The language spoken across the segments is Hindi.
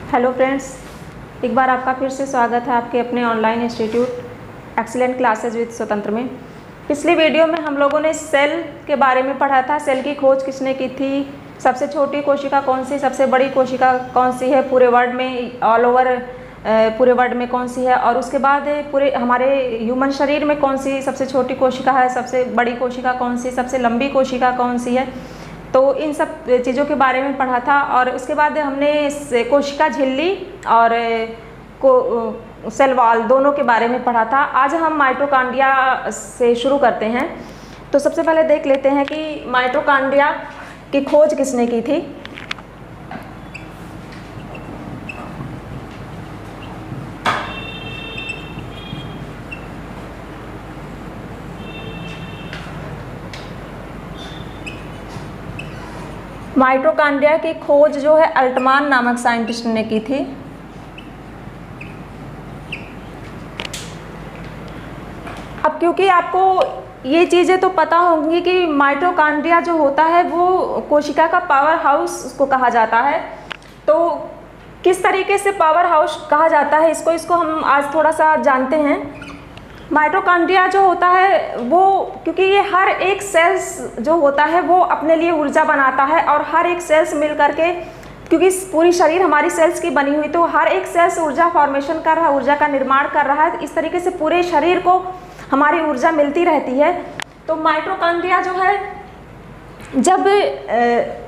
हेलो फ्रेंड्स, एक बार आपका फिर से स्वागत है आपके अपने online institute excellent classes with स्वतंत्र में। पिछली वीडियो में हम लोगों ने सेल के बारे में पढ़ा था। सेल की खोज किसने की थी, सबसे छोटी कोशिका कौन सी, सबसे बड़ी कोशिका कौन सी है पूरे वर्ल्ड में, ऑल ओवर पूरे वर्ल्ड में कौन सी है, और उसके बाद पूरे हमारे ह्यूमन शरीर में कौन सी सबसे छोटी कोशिका है, सबसे बड़ी कोशिका कौन सी, सबसे लंबी कोशिका कौन सी है। तो इन सब चीज़ों के बारे में पढ़ा था। और उसके बाद हमने कोशिका झिल्ली और सेल वॉल दोनों के बारे में पढ़ा था। आज हम माइटोकॉन्ड्रिया से शुरू करते हैं। तो सबसे पहले देख लेते हैं कि माइटोकॉन्ड्रिया की खोज किसने की थी। माइटोकॉन्ड्रिया की खोज जो है अल्टमान नामक साइंटिस्ट ने की थी। अब क्योंकि आपको ये चीज़ें तो पता होंगी कि माइटोकॉन्ड्रिया जो होता है वो कोशिका का पावर हाउस उसको कहा जाता है। तो किस तरीके से पावर हाउस कहा जाता है इसको हम आज थोड़ा सा जानते हैं। माइटोकॉन्ड्रिया जो होता है वो, क्योंकि ये हर एक सेल्स जो होता है वो अपने लिए ऊर्जा बनाता है, और हर एक सेल्स मिल करके, क्योंकि पूरी शरीर हमारी सेल्स की बनी हुई, तो हर एक सेल्स ऊर्जा फॉर्मेशन कर रहा है, ऊर्जा का निर्माण कर रहा है। इस तरीके से पूरे शरीर को हमारी ऊर्जा मिलती रहती है। तो माइटोकॉन्ड्रिया जो है, जब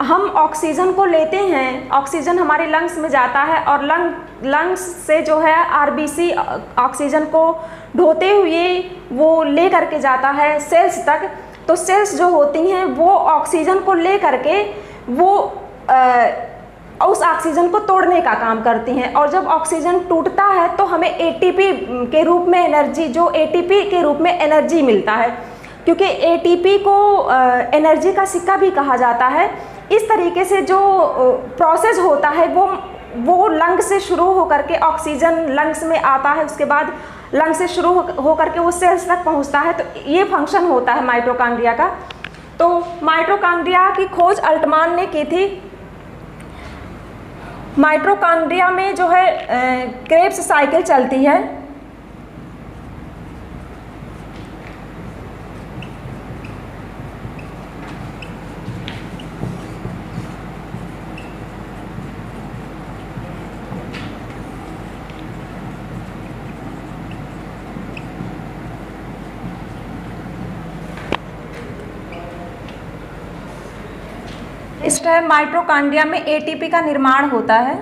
हम ऑक्सीजन को लेते हैं, ऑक्सीजन हमारे लंग्स में जाता है और लंग्स से जो है आरबीसी ऑक्सीजन को ढोते हुए वो ले करके जाता है सेल्स तक। तो सेल्स जो होती हैं वो ऑक्सीजन को ले करके वो उस ऑक्सीजन को तोड़ने का काम करती हैं, और जब ऑक्सीजन टूटता है तो हमें एटीपी के रूप में एनर्जी, जो एटीपी के रूप में एनर्जी मिलता है, क्योंकि एटीपी को एनर्जी का सिक्का भी कहा जाता है। इस तरीके से जो प्रोसेस होता है वो लंग से शुरू हो करके ऑक्सीजन लंग्स में आता है, उसके बाद लंग से शुरू हो करके वो सेल्स तक पहुंचता है। तो ये फंक्शन होता है माइटोकॉन्ड्रिया का। तो माइटोकॉन्ड्रिया की खोज अल्टमान ने की थी। माइटोकॉन्ड्रिया में जो है क्रेब्स साइकिल चलती है। इस टाइम माइटोकॉन्ड्रिया में एटीपी का निर्माण होता है।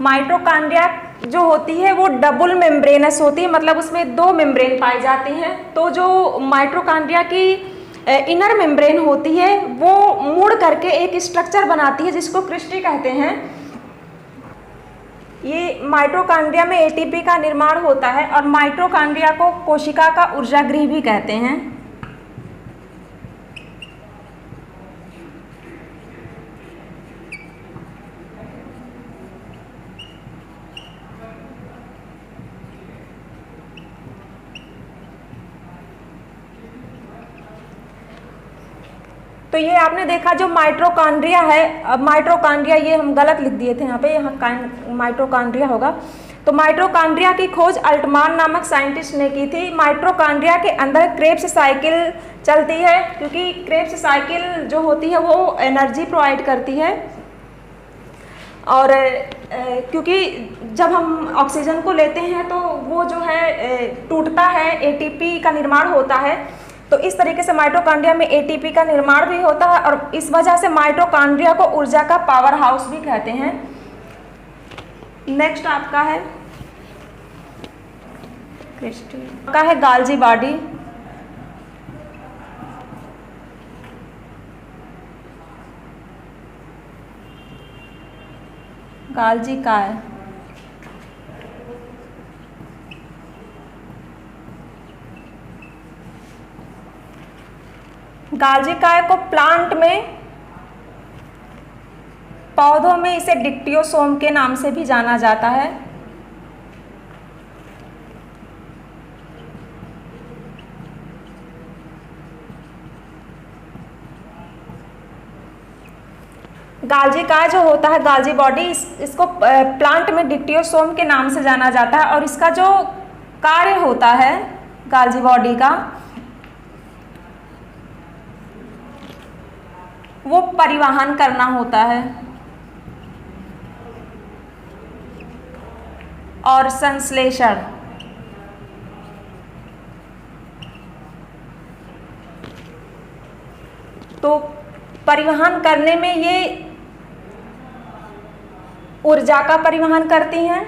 माइटोकॉन्ड्रिया जो होती है वो डबल मेम्ब्रेनस होती है, मतलब उसमें दो मेम्ब्रेन पाई जाती हैं। तो जो माइटोकॉन्ड्रिया की इनर मेम्ब्रेन होती है वो मुड़ करके एक स्ट्रक्चर बनाती है जिसको क्रिस्टी कहते हैं। ये माइटोकॉन्ड्रिया में एटीपी का निर्माण होता है, और माइटोकॉन्ड्रिया को कोशिका का ऊर्जागृह भी कहते हैं। तो ये आपने देखा जो माइटोकॉन्ड्रिया है, अब माइटोकॉन्ड्रिया ये हम गलत लिख दिए थे यहाँ पे, यहाँ माइटोकॉन्ड्रिया होगा। तो माइटोकॉन्ड्रिया की खोज अल्टमान नामक साइंटिस्ट ने की थी। माइटोकॉन्ड्रिया के अंदर क्रेब्स साइकिल चलती है, क्योंकि क्रेब्स साइकिल जो होती है वो एनर्जी प्रोवाइड करती है। और क्योंकि जब हम ऑक्सीजन को लेते हैं तो वो जो है टूटता है, एटीपी का निर्माण होता है। तो इस तरीके से माइटोकॉन्ड्रिया में एटीपी का निर्माण भी होता है, और इस वजह से माइटोकॉन्ड्रिया को ऊर्जा का पावर हाउस भी कहते हैं। नेक्स्ट आपका है गाल्जी बॉडी। गाल्जी काय, गाल्जी काय को प्लांट में पौधों में इसे डिक्टियोसोम के नाम से भी जाना जाता है। गाल्जी काय जो होता है, गाल्जी बॉडी, इसको प्लांट में डिक्टियोसोम के नाम से जाना जाता है और इसका जो कार्य होता है गाल्जी बॉडी का, वो परिवहन करना होता है और संश्लेषण। तो परिवहन करने में ये ऊर्जा का परिवहन करती हैं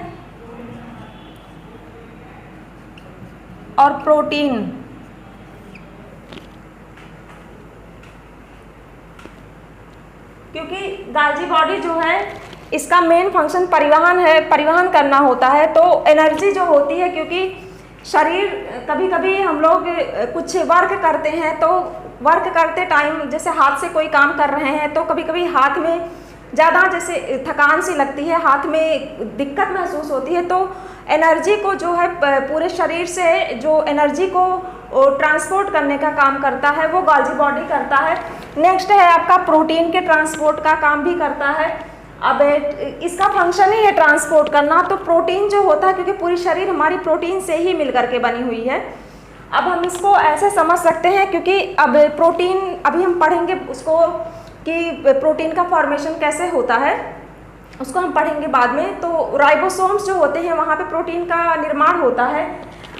और प्रोटीन, क्योंकि गाल्जी बॉडी जो है इसका मेन फंक्शन परिवहन है, परिवहन करना होता है। तो एनर्जी जो होती है, क्योंकि शरीर कभी कभी हम लोग कुछ वर्क करते हैं, तो वर्क करते टाइम जैसे हाथ से कोई काम कर रहे हैं तो कभी कभी हाथ में ज़्यादा जैसे थकान सी लगती है, हाथ में दिक्कत महसूस होती है। तो एनर्जी को जो है पूरे शरीर से जो एनर्जी को ट्रांसपोर्ट करने का काम करता है वो गाल्जी बॉडी करता है। नेक्स्ट है आपका प्रोटीन के ट्रांसपोर्ट का काम भी करता है। अब इसका फंक्शन ही है ट्रांसपोर्ट करना। तो प्रोटीन जो होता है, क्योंकि पूरी शरीर हमारी प्रोटीन से ही मिलकर के बनी हुई है। अब हम इसको ऐसे समझ सकते हैं, क्योंकि अब प्रोटीन अभी हम पढ़ेंगे उसको कि प्रोटीन का फॉर्मेशन कैसे होता है, उसको हम पढ़ेंगे बाद में। तो राइबोसोम्स जो होते हैं वहाँ पे प्रोटीन का निर्माण होता है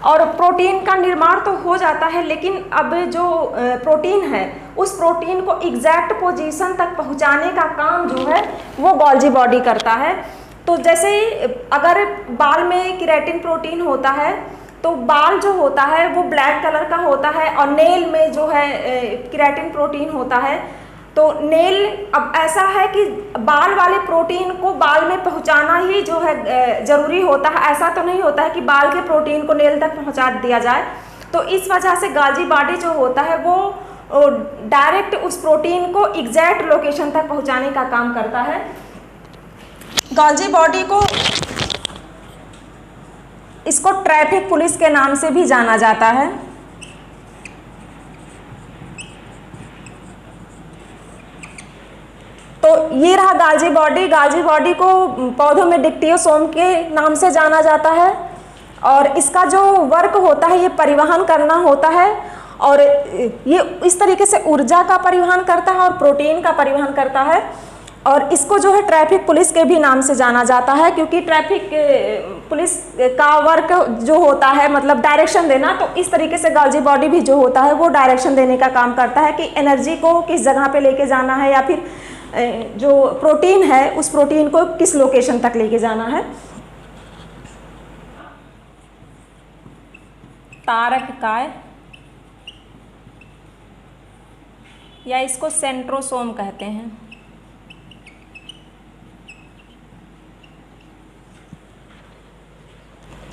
और प्रोटीन का निर्माण तो हो जाता है, लेकिन अब जो प्रोटीन है उस प्रोटीन को एग्जैक्ट पोजीशन तक पहुँचाने का काम जो है वो गाल्जी बॉडी करता है। तो जैसे ही अगर बाल में केराटिन प्रोटीन होता है तो बाल जो होता है वो ब्लैक कलर का होता है और नेल में जो है केराटिन प्रोटीन होता है। तो नेल अब ऐसा है कि बाल वाले प्रोटीन को बाल में पहुंचाना ही जो है ज़रूरी होता है, ऐसा तो नहीं होता है कि बाल के प्रोटीन को नेल तक पहुंचा दिया जाए। तो इस वजह से गाल्जी बॉडी जो होता है वो डायरेक्ट उस प्रोटीन को एग्जैक्ट लोकेशन तक पहुंचाने का काम करता है। गाल्जी बॉडी को इसको ट्रैफिक पुलिस के नाम से भी जाना जाता है। तो ये रहा गाल्जी बॉडी। गाल्जी बॉडी को पौधों में डिक्टियोसोम के नाम से जाना जाता है और इसका जो वर्क होता है ये परिवहन करना होता है और ये इस तरीके से ऊर्जा का परिवहन करता है और प्रोटीन का परिवहन करता है। और इसको जो है ट्रैफिक पुलिस के भी नाम से जाना जाता है, क्योंकि ट्रैफिक पुलिस का वर्क जो होता है मतलब डायरेक्शन देना, तो इस तरीके से गाल्जी बॉडी भी जो होता है वो डायरेक्शन देने का काम करता है कि एनर्जी को किस जगह पे लेके जाना है या फिर जो प्रोटीन है उस प्रोटीन को किस लोकेशन तक लेके जाना है। तारक काय या इसको सेंट्रोसोम कहते हैं।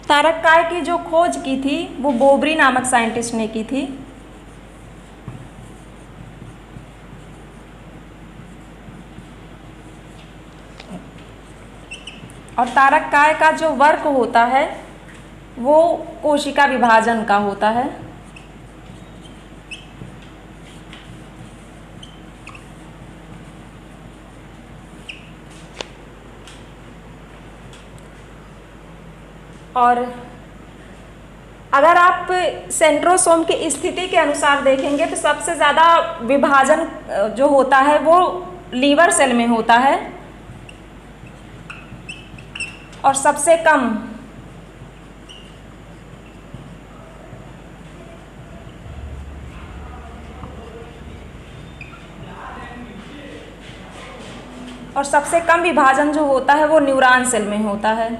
तारक काय की जो खोज की थी वो बोबरी नामक साइंटिस्ट ने की थी। और तारक काय का जो वर्क होता है वो कोशिका विभाजन का होता है। और अगर आप सेंट्रोसोम की स्थिति के अनुसार देखेंगे तो सबसे ज़्यादा विभाजन जो होता है वो लीवर सेल में होता है और सबसे कम विभाजन जो होता है वो न्यूरॉन सेल में होता है।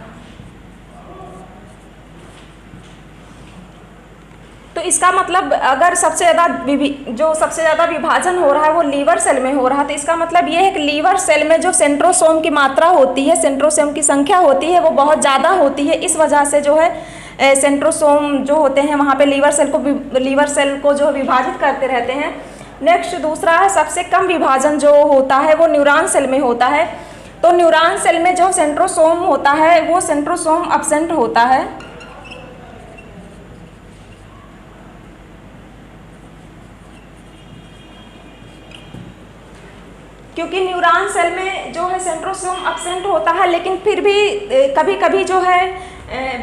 तो इसका मतलब अगर सबसे ज़्यादा विभाजन हो रहा है वो लीवर सेल में हो रहा है, तो इसका मतलब ये है कि लीवर सेल में जो सेंट्रोसोम की मात्रा होती है, सेंट्रोसोम की संख्या होती है वो बहुत ज़्यादा होती है। इस वजह से जो है सेंट्रोसोम जो होते हैं वहाँ पे लीवर सेल को जो विभाजित करते रहते हैं। नेक्स्ट दूसरा है सबसे कम विभाजन जो होता है वो न्यूरॉन सेल में होता है। तो न्यूरॉन सेल में जो सेंट्रोसोम होता है वो सेंट्रोसोम एब्सेंट होता है। क्योंकि न्यूरॉन सेल में जो है सेंट्रोसोम एब्सेंट होता है, लेकिन फिर भी कभी कभी जो है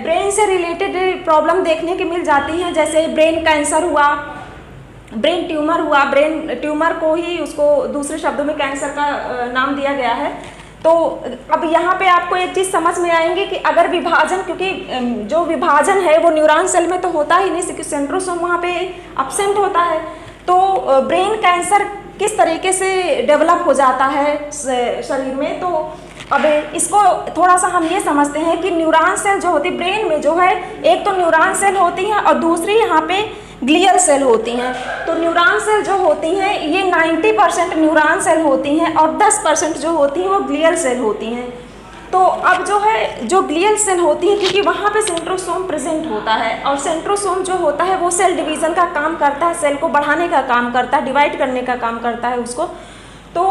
ब्रेन से रिलेटेड प्रॉब्लम देखने की मिल जाती हैं, जैसे ब्रेन कैंसर हुआ, ब्रेन ट्यूमर हुआ। ब्रेन ट्यूमर को ही उसको दूसरे शब्दों में कैंसर का नाम दिया गया है। तो अब यहाँ पे आपको एक चीज़ समझ में आएंगे कि अगर विभाजन, क्योंकि जो विभाजन है वो न्यूरॉन सेल में तो होता ही नहीं, क्योंकि सेंट्रोसोम वहाँ पे एब्सेंट होता है। तो ब्रेन कैंसर किस तरीके से डेवलप हो जाता है शरीर में, तो अब इसको थोड़ा सा हम ये समझते हैं कि न्यूरॉन सेल जो होती है ब्रेन में जो है, एक तो न्यूरॉन सेल होती है और दूसरी यहाँ पे ग्लियल सेल होती हैं। तो न्यूरॉन सेल जो होती हैं ये 90% न्यूरॉन सेल होती हैं और 10% जो होती हैं वो ग्लियल सेल होती हैं। तो अब जो है जो ग्लियल सेल होती है, क्योंकि वहाँ पे सेंट्रोसोम प्रेजेंट होता है और सेंट्रोसोम जो होता है वो सेल डिवीज़न का काम करता है, सेल को बढ़ाने का काम करता है, डिवाइड करने का काम करता है उसको। तो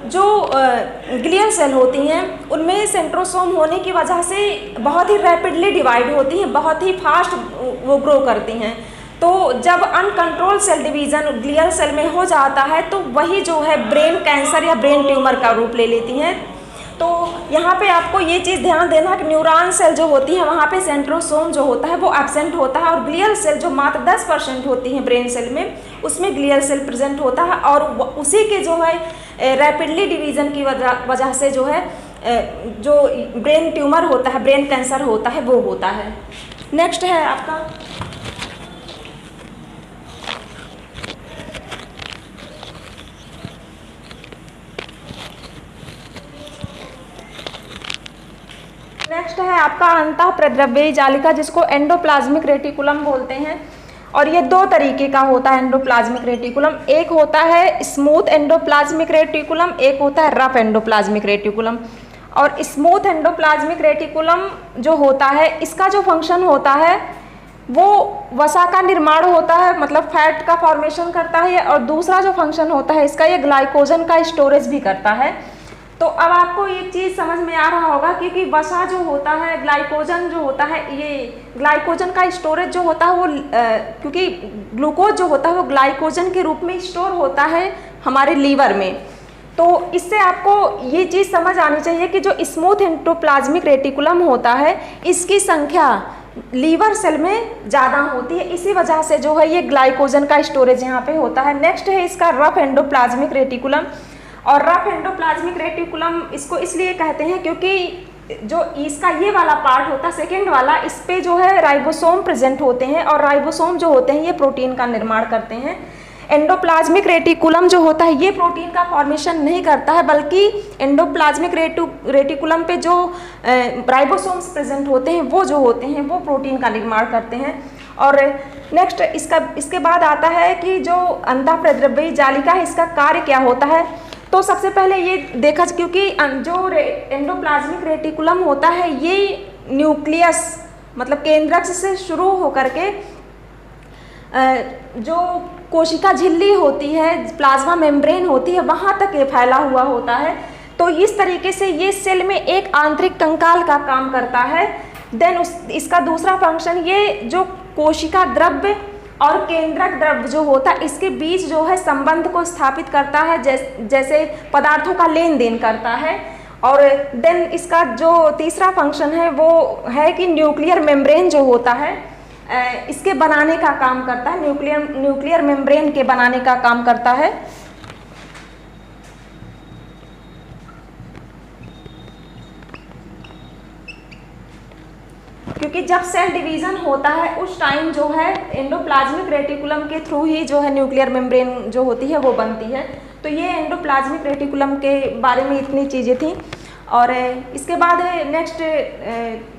जो ग्लियल सेल होती हैं उनमें सेंट्रोसोम होने की वजह से बहुत ही रैपिडली डिवाइड होती हैं, बहुत ही फास्ट वो ग्रो करती हैं। तो जब uncontrol cell division glial cell में हो जाता है तो वही जो है ब्रेन कैंसर या ब्रेन ट्यूमर का रूप ले लेती हैं। तो यहाँ पे आपको ये चीज़ ध्यान देना कि न्यूरॉन सेल जो होती है वहाँ पे सेंट्रोसोम जो होता है वो एब्सेंट होता है और ग्लियल सेल जो मात्र 10% होती है ब्रेन सेल में, उसमें ग्लियल सेल प्रेजेंट होता है और उसी के जो है रैपिडली डिवीज़न की वजह से जो है जो ब्रेन ट्यूमर होता है, ब्रेन कैंसर होता है, वो होता है। नेक्स्ट है आपका आपका अंतःप्रद्रव्यीय जालिका, जिसको एंडोप्लाज्मिक रेटिकुलम बोलते हैं। और ये दो तरीके का होता है एंडोप्लाज्मिक रेटिकुलम, एक होता है स्मूथ एंडोप्लाज्मिक रेटिकुलम, एक होता है रफ एंडोप्लाज्मिक रेटिकुलम। और स्मूथ एंडोप्लाज्मिक रेटिकुलम जो होता है इसका जो फंक्शन होता है वो वसा का निर्माण होता है, मतलब फैट का फॉर्मेशन करता है, और दूसरा जो फंक्शन होता है इसका ये ग्लाइकोजन का स्टोरेज भी करता है। तो अब आपको एक चीज़ समझ में आ रहा होगा, क्योंकि वसा जो होता है, ग्लाइकोजन जो होता है, ये ग्लाइकोजन का स्टोरेज जो होता है वो क्योंकि ग्लूकोज जो होता है वो ग्लाइकोजन के रूप में स्टोर होता है हमारे लीवर में। तो इससे आपको ये चीज़ समझ आनी चाहिए कि जो स्मूथ एंडोप्लाज्मिक रेटिकुलम होता है इसकी संख्या लीवर सेल में ज़्यादा होती है, इसी वजह से जो है ये ग्लाइकोजन का स्टोरेज यहाँ पे होता है। नेक्स्ट है इसका रफ एंडोप्लाज्मिक रेटिकुलम। और रफ एंडोप्लाज्मिक रेटिकुलम इसको इसलिए कहते हैं क्योंकि जो इसका ये वाला पार्ट होता है सेकेंड वाला, इस पे जो है राइबोसोम प्रेजेंट होते हैं और राइबोसोम जो होते हैं ये प्रोटीन का निर्माण करते हैं। एंडोप्लाज्मिक रेटिकुलम जो होता है ये प्रोटीन का फॉर्मेशन नहीं करता है, बल्कि एंडोप्लाज्मिक रेटिकुलम पे जो राइबोसोम्स प्रेजेंट होते हैं वो जो होते हैं वो प्रोटीन का निर्माण करते हैं। और नेक्स्ट इसके बाद आता है कि जो अंतःप्रद्रव्यीय जालिका है इसका कार्य क्या होता है। तो सबसे पहले ये देखा, क्योंकि जो एंडोप्लाज्मिक रेटिकुलम होता है ये न्यूक्लियस मतलब केंद्रक से शुरू होकर के जो कोशिका झिल्ली होती है, प्लाज्मा मेम्ब्रेन होती है, वहाँ तक ये फैला हुआ होता है। तो इस तरीके से ये सेल में एक आंतरिक कंकाल का काम करता है। देन इसका दूसरा फंक्शन, ये जो कोशिका द्रव्य और केंद्रक द्रव्य जो होता है इसके बीच जो है संबंध को स्थापित करता है, जैसे पदार्थों का लेन देन करता है। और देन इसका जो तीसरा फंक्शन है वो है कि न्यूक्लियर मेम्ब्रेन जो होता है इसके बनाने का काम करता है, न्यूक्लियर मेम्ब्रेन के बनाने का काम करता है। क्योंकि जब सेल डिवीज़न होता है उस टाइम जो है एंडोप्लाज्मिक रेटिकुलम के थ्रू ही जो है न्यूक्लियर मेम्ब्रेन जो होती है वो बनती है। तो ये एंडोप्लाज्मिक रेटिकुलम के बारे में इतनी चीज़ें थी। और इसके बाद नेक्स्ट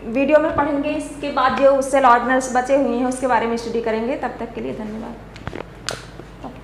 वीडियो में पढ़ेंगे, इसके बाद जो सेल ऑर्गेनल्स बचे हुए हैं उसके बारे में स्टडी करेंगे। तब तक के लिए धन्यवाद।